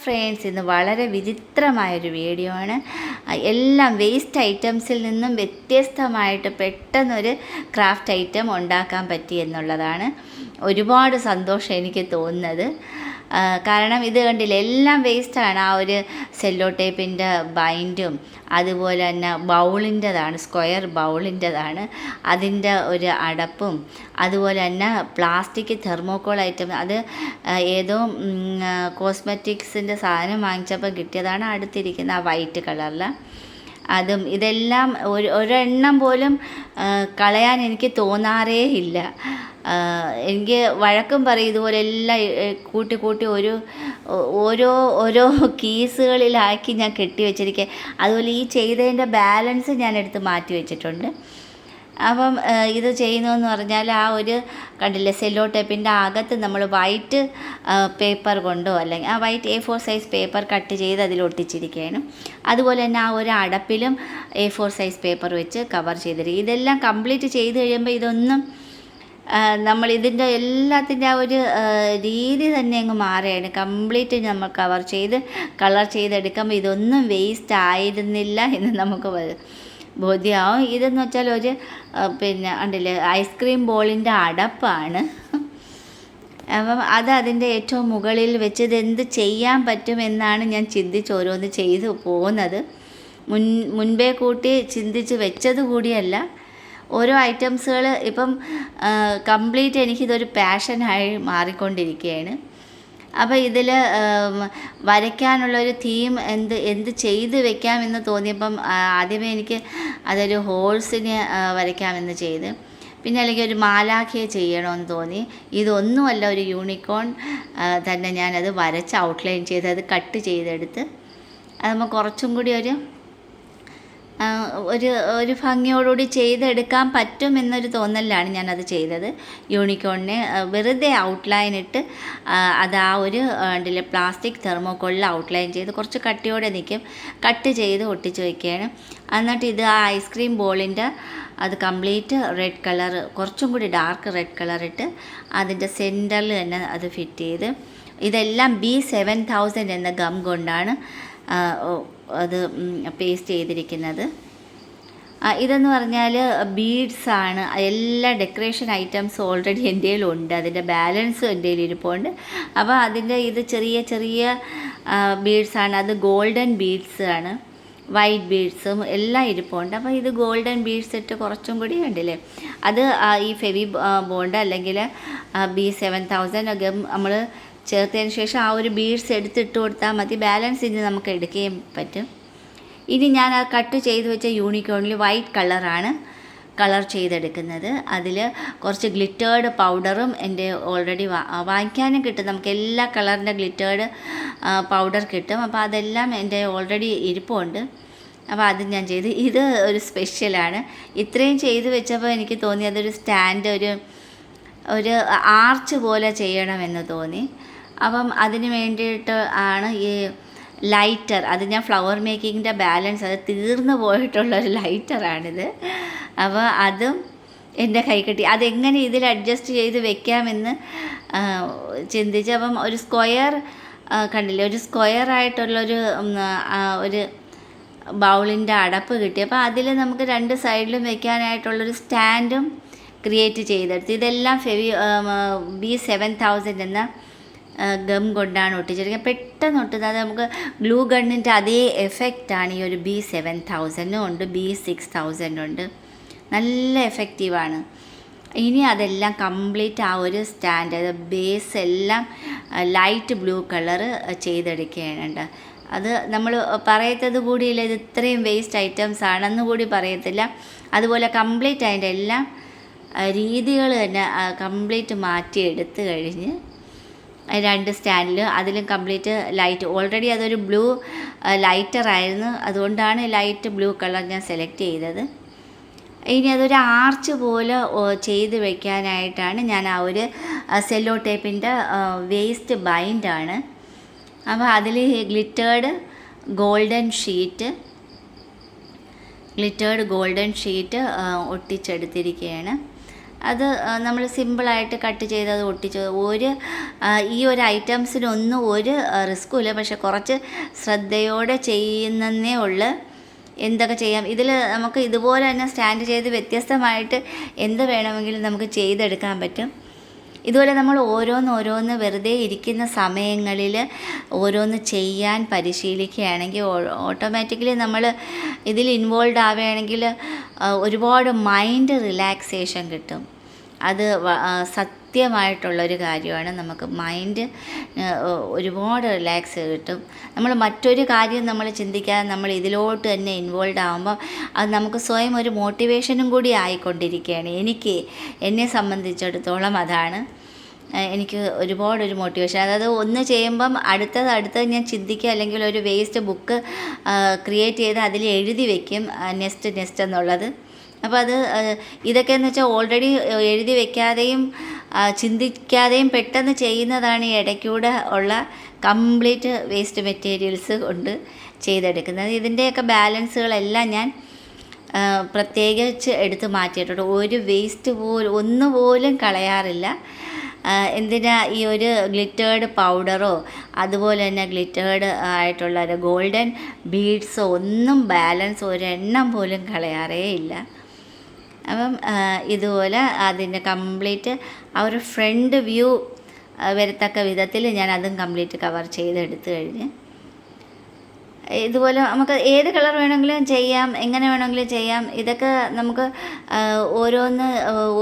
Friends, ഇന്ന് വളരെ വിചിത്രമായൊരു video ആണ്. എല്ലാം വേസ്റ്റ് ഐറ്റംസിൽ നിന്നും വ്യത്യസ്തമായിട്ട് പെട്ടെന്നൊരു ക്രാഫ്റ്റ് ഐറ്റം ഉണ്ടാക്കാൻ പറ്റി എന്നുള്ളതാണ് ഒരുപാട് സന്തോഷം എനിക്ക് തോന്നുന്നത്. കാരണം ഇത് കണ്ടില്ല, എല്ലാം വേസ്റ്റാണ്. ആ ഒരു സെല്ലോ ടേപ്പിൻ്റെ ബൈൻഡും അതുപോലെ തന്നെ ബൗളിൻ്റെതാണ്, സ്ക്വയർ ബൗളിൻ്റെതാണ്, അതിൻ്റെ ഒരു അടപ്പും അതുപോലെ തന്നെ പ്ലാസ്റ്റിക് തെർമോക്കോൾ ഐറ്റം. അത് ഏതോ കോസ്മെറ്റിക്സിൻ്റെ സാധനം വാങ്ങിച്ചപ്പോൾ കിട്ടിയതാണ്. അടുത്തിരിക്കുന്ന ആ വൈറ്റ് കളറിൽ അതും ഇതെല്ലാം ഒരെണ്ണം പോലും കളയാൻ എനിക്ക് തോന്നാറേ ഇല്ല. എനിക്ക് വഴക്കും പറയും ഇതുപോലെ എല്ലാം കൂട്ടി കൂട്ടി ഓരോ കീസുകളിലാക്കി ഞാൻ കെട്ടി വെച്ചിരിക്കുക. അതുപോലെ ഈ ചെയ്തതിൻ്റെ ബാലൻസ് ഞാൻ എടുത്ത് മാറ്റി വെച്ചിട്ടുണ്ട്. അപ്പം ഇത് ചെയ്യുന്നതെന്ന് പറഞ്ഞാൽ ആ ഒരു കണ്ടില്ലേ, സെല്ലോ ടേപ്പിൻ്റെ അകത്ത് നമ്മൾ വൈറ്റ് പേപ്പർ കൊണ്ടോ അല്ലെങ്കിൽ ആ white A4 size paper cut ചെയ്ത് അതിൽ ഒട്ടിച്ചിരിക്കുകയാണ്. അതുപോലെ തന്നെ ആ ഒരു അടപ്പിലും A4 സൈസ് പേപ്പർ വെച്ച് കവർ ചെയ്തിരിക്കും. ഇതെല്ലാം കംപ്ലീറ്റ് ചെയ്ത് കഴിയുമ്പോൾ ഇതൊന്നും നമ്മൾ ഇതിൻ്റെ എല്ലാത്തിൻ്റെ ആ ഒരു രീതി തന്നെ അങ്ങ് മാറുകയാണ്. കംപ്ലീറ്റ് നമ്മൾ കവർ ചെയ്ത് കളർ ചെയ്തെടുക്കുമ്പോൾ ഇതൊന്നും വേസ്റ്റ് ആയിരുന്നില്ല എന്ന് നമുക്ക് ബോധ്യമാവും. ഇതെന്ന് വെച്ചാൽ ഒരു ഉണ്ടല്ലേ, ഐസ്ക്രീം ബോളിൻ്റെ അടപ്പാണ്. അപ്പം അതിൻ്റെ ഏറ്റവും മുകളിൽ വെച്ച് ഇതെന്ത് ചെയ്യാൻ പറ്റുമെന്നാണ് ഞാൻ ചിന്തിച്ച് ഓരോന്ന് ചെയ്തു പോകുന്നത്. മുൻപേ കൂട്ടി ചിന്തിച്ച് വെച്ചത് കൂടിയല്ല. ഓരോ ഐറ്റംസുകൾ ഇപ്പം കംപ്ലീറ്റ് എനിക്കിതൊരു പാഷനായി മാറിക്കൊണ്ടിരിക്കുകയാണ്. അപ്പോൾ ഇതിൽ വരയ്ക്കാനുള്ളൊരു തീം എന്ത് ചെയ്ത് വെക്കാമെന്ന് തോന്നിയപ്പം ആദ്യമേ എനിക്ക് അതൊരു ഹോൾസിന് വരയ്ക്കാമെന്ന് ചെയ്ത്, പിന്നെ അല്ലെങ്കിൽ ഒരു മാലാഖയെ ചെയ്യണമെന്ന് തോന്നി. ഇതൊന്നുമല്ല, ഒരു യൂണിക്കോൺ തന്നെ ഞാനത് വരച്ച് ഔട്ട്ലൈൻ ചെയ്ത് അത് കട്ട് ചെയ്തെടുത്ത് അത് കുറച്ചും കൂടി ഒരു ഭംഗിയോടുകൂടി ചെയ്തെടുക്കാൻ പറ്റും എന്നൊരു തോന്നലിലാണ് ഞാനത് ചെയ്തത്. യൂണിക്കോണിനെ വെറുതെ ഔട്ട്ലൈൻ ഇട്ട് അത് ആ ഒരു പ്ലാസ്റ്റിക് തെർമോക്കോളിൽ ഔട്ട്ലൈൻ ചെയ്ത് കുറച്ച് കട്ടിയോടെ നിൽക്കും, കട്ട് ചെയ്ത് ഒട്ടിച്ച് വയ്ക്കുകയാണ്. എന്നിട്ട് ഇത് ആ ഐസ്ക്രീം ബോളിൻ്റെ അത് കംപ്ലീറ്റ് റെഡ് കളർ, കുറച്ചും കൂടി ഡാർക്ക് റെഡ് കളർ ഇട്ട് അതിൻ്റെ സെൻറ്ററിൽ തന്നെ അത് ഫിറ്റ് ചെയ്ത്, ഇതെല്ലാം B7000 എന്ന ഗം കൊണ്ടാണ് അത് പേസ്റ്റ് ചെയ്തിരിക്കുന്നത്. ഇതെന്ന് പറഞ്ഞാൽ ബീഡ്സാണ്. എല്ലാ ഡെക്കറേഷൻ ഐറ്റംസ് ഓൾറെഡി എൻ്റെ കയ്യിലുണ്ട്, അതിൻ്റെ ബാലൻസും എൻ്റെ കയ്യിൽ ഇരിപ്പുണ്ട്. അപ്പോൾ അതിൻ്റെ ഇത് ചെറിയ ബീഡ്സാണ്. അത് ഗോൾഡൻ ബീഡ്സ് ആണ്, വൈറ്റ് ബീഡ്സും എല്ലാം ഇരിപ്പുണ്ട്. അപ്പോൾ ഇത് ഗോൾഡൻ ബീഡ്സ് ഇട്ട് കുറച്ചും കൂടി ഉണ്ടല്ലേ, അത് ഈ ഫെവി ബോണ്ട് അല്ലെങ്കിൽ B7000 ഗം നമ്മൾ ചേർത്തതിന് ശേഷം ആ ഒരു ബീഡ്സ് എടുത്തിട്ട് കൊടുത്താൽ മതി. ബാലൻസ് ഇനി നമുക്ക് എടുക്കുകയും പറ്റും. ഇനി ഞാൻ ആ കട്ട് ചെയ്ത് വെച്ച യൂണിക്കോണിൽ വൈറ്റ് കളറാണ് കളർ ചെയ്തെടുക്കുന്നത്. അതിൽ കുറച്ച് ഗ്ലിറ്റേർഡ് പൗഡറും എൻ്റെ ഓൾറെഡി വാങ്ങിക്കാനും കിട്ടും. നമുക്ക് എല്ലാ കളറിൻ്റെ ഗ്ലിറ്റേർഡ് പൗഡർ കിട്ടും. അപ്പോൾ അതെല്ലാം എൻ്റെ ഓൾറെഡി ഇരിപ്പുണ്ട്. അപ്പോൾ അത് ഞാൻ ചെയ്ത്, ഇത് ഒരു സ്പെഷ്യലാണ്. ഇത്രയും ചെയ്ത് വെച്ചപ്പോൾ എനിക്ക് തോന്നി അതൊരു സ്റ്റാൻഡ്, ഒരു ആർച്ച് പോലെ ചെയ്യണമെന്ന് തോന്നി. അപ്പം അതിന് വേണ്ടിയിട്ട് ആണ് ഈ ലൈറ്റർ. അത് ഞാൻ ഫ്ലവർ മേക്കിങ്ങിൻ്റെ ബാലൻസ്, അത് തീർന്നു പോയിട്ടുള്ളൊരു ലൈറ്ററാണിത്. അപ്പോൾ അതും എൻ്റെ കൈ കിട്ടി. അതെങ്ങനെ ഇതിൽ അഡ്ജസ്റ്റ് ചെയ്ത് വെക്കാമെന്ന് ചിന്തിച്ച്, അപ്പം ഒരു സ്ക്വയർ കണ്ടില്ലേ, ഒരു സ്ക്വയറായിട്ടുള്ളൊരു ഒരു ബൗളിൻ്റെ അടപ്പ് കിട്ടി. അപ്പോൾ അതിൽ നമുക്ക് രണ്ട് സൈഡിലും വെക്കാനായിട്ടുള്ളൊരു സ്റ്റാൻഡും ക്രിയേറ്റ് ചെയ്തെടുത്ത്, ഇതെല്ലാം B7000 എന്ന ഗം കൊണ്ടാണ് ഒട്ടിച്ചിരിക്കുന്നത്. പെട്ടെന്ന് ഒട്ടുന്നത്. അത് നമുക്ക് ഗ്ലൂ ഗണ്ണിൻ്റെ അതേ എഫക്റ്റാണ് ഈ ഒരു B7000 ഉണ്ട്, B6000 ഉണ്ട്. നല്ല എഫക്റ്റീവാണ്. ഇനി അതെല്ലാം കംപ്ലീറ്റ് ആ ഒരു സ്റ്റാൻഡ്, ബേസ് എല്ലാം ലൈറ്റ് ബ്ലൂ കളർ ചെയ്തെടുക്കുകയാണ്. അത് നമ്മൾ പറയത്തത് കൂടിയില്ല, ഇത് ഇത്രയും വേസ്റ്റ് ഐറ്റംസ് ആണെന്ന് കൂടി പറയത്തില്ല. അതുപോലെ കംപ്ലീറ്റ് അതിൻ്റെ എല്ലാം രീതികൾ തന്നെ കംപ്ലീറ്റ് മാറ്റിയെടുത്ത് കഴിഞ്ഞ് രണ്ട് സ്റ്റാൻഡിൽ അതിലും കംപ്ലീറ്റ് ലൈറ്റ്, ഓൾറെഡി അതൊരു ബ്ലൂ ലൈറ്ററായിരുന്നു, അതുകൊണ്ടാണ് ലൈറ്റ് ബ്ലൂ കളർ ഞാൻ സെലക്ട് ചെയ്തത്. ഇനി അതൊരു ആർച്ച് പോലെ ചെയ്ത് വയ്ക്കാനായിട്ടാണ് ഞാൻ ആ ഒരു സെല്ലോ ടേപ്പിൻ്റെ വേസ്റ്റ് ബൈൻഡാണ്. അപ്പോൾ അതിൽ ഗ്ലിറ്റേർഡ് ഗോൾഡൻ ഷീറ്റ് ഒട്ടിച്ചെടുത്തിരിക്കുകയാണ്. അത് നമ്മൾ സിമ്പിളായിട്ട് കട്ട് ചെയ്ത് അത് ഒട്ടിച്ച് ഈ ഒരു ഐറ്റംസിനൊന്നും ഒരു റിസ്ക്കുമില്ല. പക്ഷെ കുറച്ച് ശ്രദ്ധയോടെ ചെയ്യുന്നതേ ഉള്ളൂ. എന്തൊക്കെ ചെയ്യാം, ഇതിൽ നമുക്ക് ഇതുപോലെ തന്നെ സ്റ്റാൻഡ് ചെയ്ത് വ്യത്യസ്തമായിട്ട് എന്ത് വേണമെങ്കിലും നമുക്ക് ചെയ്തെടുക്കാൻ പറ്റും. ഇതുപോലെ നമ്മൾ ഓരോന്ന് വെറുതെ ഇരിക്കുന്ന സമയങ്ങളിൽ ഓരോന്ന് ചെയ്യാൻ പരിശീലിക്കുകയാണെങ്കിൽ ഓട്ടോമാറ്റിക്കലി നമ്മൾ ഇതിൽ ഇൻവോൾവ് ആവുകയാണെങ്കിൽ ഒരുപാട് മൈൻഡ് റിലാക്സേഷൻ കിട്ടും. അത് സത്യമായിട്ടുള്ളൊരു കാര്യമാണ്. നമുക്ക് മൈൻഡ് ഒരുപാട് റിലാക്സ് കിട്ടും. നമ്മൾ മറ്റൊരു കാര്യം നമ്മൾ ചിന്തിക്കാതെ നമ്മൾ ഇതിലോട്ട് തന്നെ ഇൻവോൾവ് ആകുമ്പോൾ അത് നമുക്ക് സ്വയം ഒരു മോട്ടിവേഷനും കൂടി ആയിക്കൊണ്ടിരിക്കുകയാണ്. എന്നെ സംബന്ധിച്ചിടത്തോളം അതാണ് എനിക്ക് ഒരുപാടൊരു മോട്ടിവേഷൻ. അതായത് ഒന്ന് ചെയ്യുമ്പം അടുത്തത് ഞാൻ ചിന്തിക്കുക, അല്ലെങ്കിൽ ഒരു വേസ്റ്റ് ബുക്ക് ക്രിയേറ്റ് ചെയ്ത് അതിൽ എഴുതി വയ്ക്കും നെക്സ്റ്റ് എന്നുള്ളത്. അപ്പോൾ ഇതൊക്കെയെന്ന് വെച്ചാൽ ഓൾറെഡി എഴുതി വയ്ക്കാതെയും ചിന്തിക്കാതെയും പെട്ടെന്ന് ചെയ്യുന്നതാണ് ഈ ഇടയ്ക്കൂടെ ഉള്ള കംപ്ലീറ്റ് വേസ്റ്റ് മെറ്റീരിയൽസ് കൊണ്ട് ചെയ്തെടുക്കുന്നത്. ഇതിൻ്റെയൊക്കെ ബാലൻസുകളെല്ലാം ഞാൻ പ്രത്യേകിച്ച് എടുത്ത് മാറ്റിയിട്ടുണ്ട്. ഒരു വേസ്റ്റ് പോലും ഒന്നുപോലും കളയാറില്ല. എന്തിനാ ഈ ഒരു ഗ്ലിറ്റേർഡ് പൗഡറോ അതുപോലെ തന്നെ ഗ്ലിറ്റേർഡ് ആയിട്ടുള്ള ഒരു ഗോൾഡൻ ബീഡ്സോ ഒന്നും ബാലൻസ് ഒരെണ്ണം പോലും കളയാറേ ഇല്ല. അപ്പം ഇതുപോലെ അതിൻ്റെ കംപ്ലീറ്റ് ആ ഒരു ഫ്രണ്ട് വ്യൂ വരത്തക്ക വിധത്തിൽ ഞാൻ അതും കംപ്ലീറ്റ് കവർ ചെയ്തെടുത്തു കഴിഞ്ഞ് ഇതുപോലെ നമുക്ക് ഏത് കളർ വേണമെങ്കിലും ചെയ്യാം, എങ്ങനെ വേണമെങ്കിലും ചെയ്യാം. ഇതൊക്കെ നമുക്ക്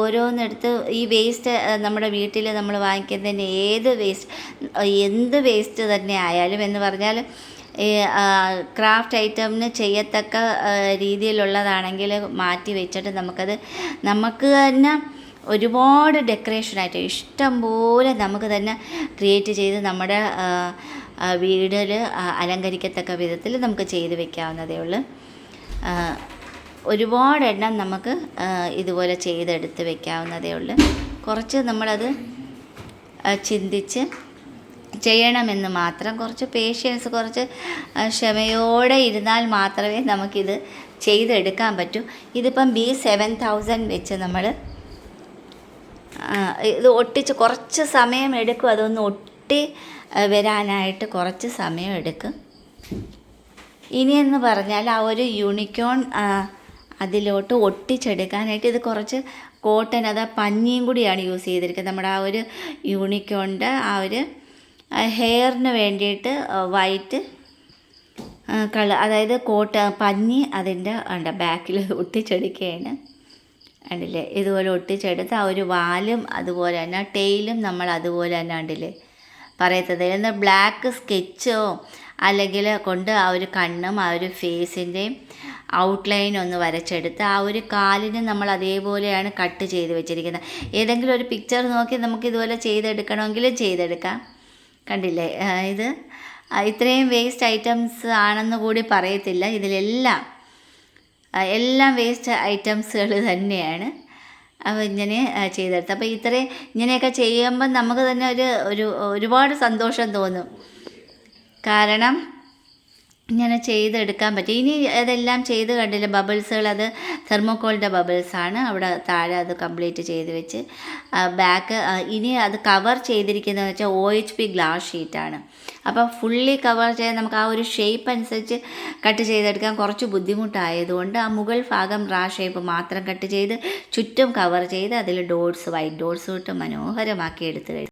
ഓരോന്നെടുത്ത് ഈ വേസ്റ്റ് നമ്മുടെ വീട്ടിൽ നമ്മൾ വാങ്ങിക്കുന്നതിന് എന്ത് വേസ്റ്റ് തന്നെ ആയാലും എന്ന് പറഞ്ഞാൽ ക്രാഫ്റ്റ് ഐറ്റമിന് ചെയ്യത്തക്ക രീതിയിലുള്ളതാണെങ്കിൽ മാറ്റി വെച്ചിട്ട് നമുക്ക് തന്നെ ഒരുപാട് ഡെക്കറേഷനായിട്ട് ഇഷ്ടം പോലെ നമുക്ക് തന്നെ ക്രിയേറ്റ് ചെയ്ത് നമ്മുടെ വീടിൽ അലങ്കരിക്കത്തക്ക വിധത്തിൽ നമുക്ക് ചെയ്ത് വെക്കാവുന്നതേ ഉള്ളൂ. ഒരുപാടെണ്ണം നമുക്ക് ഇതുപോലെ ചെയ്തെടുത്ത് വെക്കാവുന്നതേ ഉള്ളൂ. കുറച്ച് നമ്മളത് ചിന്തിച്ച് ചെയ്യണമെന്ന് മാത്രം, കുറച്ച് പേഷ്യൻസ്, കുറച്ച് ക്ഷമയോടെ ഇരുന്നാൽ മാത്രമേ നമുക്കിത് ചെയ്തെടുക്കാൻ പറ്റൂ. ഇതിപ്പം B7000 വെച്ച് നമ്മൾ ഇത് ഒട്ടിച്ച് കുറച്ച് സമയം എടുക്കും. അതൊന്ന് ഒട്ടി വരാനായിട്ട് കുറച്ച് സമയം എടുക്കും. ഇനിയെന്ന് പറഞ്ഞാൽ ആ ഒരു യൂണിക്കോൺ അതിലോട്ട് ഒട്ടിച്ചെടുക്കാനായിട്ട് ഇത് കുറച്ച് കോട്ടൺ, പഞ്ഞിയും കൂടിയാണ് യൂസ് ചെയ്തിരിക്കുന്നത്. നമ്മുടെ ആ ഒരു യൂണിക്കോണിൻ്റെ ആ ഒരു ഹെയറിന് വേണ്ടിയിട്ട് വൈറ്റ് അതായത് പഞ്ഞി അതിൻ്റെ ബാക്കിൽ ഒട്ടിച്ചെടുക്കുകയാണ്. കണ്ടില്ലേ, ഇതുപോലെ ഒട്ടിച്ചെടുത്ത് ആ ഒരു വാലും അതുപോലെ തന്നെ ടെയിലും നമ്മൾ അതുപോലെ തന്നെ കണ്ടില്ലേ പറയത്തത്. എന്നാൽ ബ്ലാക്ക് സ്കെച്ചോ അല്ലെങ്കിൽ കൊണ്ട് ആ ഒരു കണ്ണും ആ ഒരു ഫേസിൻ്റെയും ഔട്ട്ലൈൻ ഒന്ന് വരച്ചെടുത്ത് ആ ഒരു കാലിന് നമ്മൾ അതേപോലെയാണ് കട്ട് ചെയ്ത് വെച്ചിരിക്കുന്നത്. ഏതെങ്കിലും ഒരു പിക്ചർ നോക്കി നമുക്ക് ഇതുപോലെ ചെയ്തെടുക്കണമെങ്കിലും ചെയ്തെടുക്കാം. കണ്ടില്ലേ, ഇത് ഇത്രയും വേസ്റ്റ് ഐറ്റംസ് ആണെന്ന് കൂടി പറയത്തില്ല. എല്ലാം വേസ്റ്റ് ഐറ്റംസുകൾ തന്നെയാണ്. അപ്പോൾ ഇങ്ങനെ ചെയ്തെടുത്ത് അപ്പോൾ ഇങ്ങനെയൊക്കെ ചെയ്യുമ്പം നമുക്ക് തന്നെ ഒരുപാട് സന്തോഷം തോന്നും. കാരണം ഇങ്ങനെ ചെയ്തെടുക്കാൻ പറ്റും. ഇനി അതെല്ലാം ചെയ്ത് കണ്ടില്ല, ബബിൾസുകൾ, അത് തെർമോക്കോളിൻ്റെ ബബിൾസാണ്. അവിടെ താഴെ അത് കംപ്ലീറ്റ് ചെയ്ത് വെച്ച് ബാക്ക് ഇനി അത് കവർ ചെയ്തിരിക്കുന്നതെന്ന് വെച്ചാൽ OHP ഗ്ലാസ് ഷീറ്റാണ്. അപ്പോൾ ഫുള്ളി കവർ ചെയ്യാൻ നമുക്ക് ആ ഒരു ഷേപ്പ് അനുസരിച്ച് കട്ട് ചെയ്തെടുക്കാൻ കുറച്ച് ബുദ്ധിമുട്ടായതുകൊണ്ട് ആ മുകൾ ഭാഗം ഷേപ്പ് മാത്രം കട്ട് ചെയ്ത് ചുറ്റും കവർ ചെയ്ത് അതിൽ വൈറ്റ് ഡോട്ട്സ് ഇട്ട് മനോഹരമാക്കി എടുത്ത് കഴിഞ്ഞു.